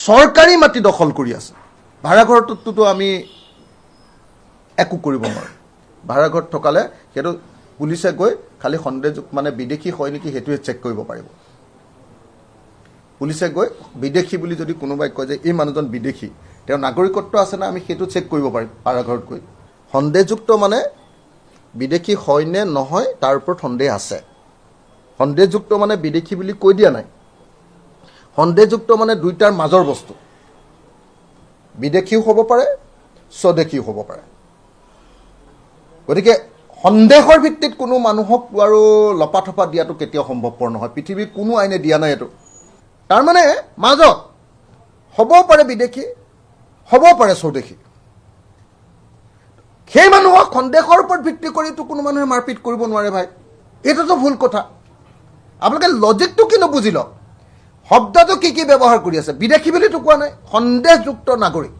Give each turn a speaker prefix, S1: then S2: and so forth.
S1: চৰকাৰী মাটি দখল কৰি আছে ভাড়াঘৰটোতো আমি একো কৰিব নোৱাৰোঁ ভাড়াঘৰত থকালে সেইটো পুলিচে গৈ খালি সন্দেহ মানে বিদেশী হয় নেকি সেইটোৱে চেক কৰিব পাৰিব পুলিচে গৈ বিদেশী বুলি যদি কোনোবাই কয় যে এই মানুহজন বিদেশী তেওঁ নাগৰিকত্ব আছে না আমি সেইটো চেক কৰিব পাৰিম ভাড়াঘৰত গৈ সন্দেহযুক্ত মানে বিদেশী হয় নে নহয় তাৰ ওপৰত সন্দেহ আছে সন্দেহযুক্ত মানে বিদেশী বুলি কৈ দিয়া নাই সন্দেহযুক্ত মানে দুইটাৰ মাজৰ বস্তু বিদেশীও হ'ব পাৰে স্বদেশীও হ'ব পাৰে গতিকে সন্দেহৰ ভিত্তিত কোনো মানুহক আৰু লপাথপা দিয়াটো কেতিয়াও সম্ভৱপৰ নহয় পৃথিৱীৰ কোনো আইনে দিয়া নাই এইটো তাৰমানে মাজত হ'ব পাৰে বিদেশী হ'ব পাৰে স্বদেশী সেই মানুহক সন্দেহৰ ওপৰত ভিত্তি কৰিতো কোনো মানুহে মাৰপিট কৰিব নোৱাৰে ভাই এইটোতো ভুল কথা আপোনালোকে লজিকটো কি নুবুজি লওক শব্দটো কি ব্যৱহাৰ কৰি আছে বিদেশী বুলিতো কোৱা নাই সন্দেহযুক্ত নাগৰিক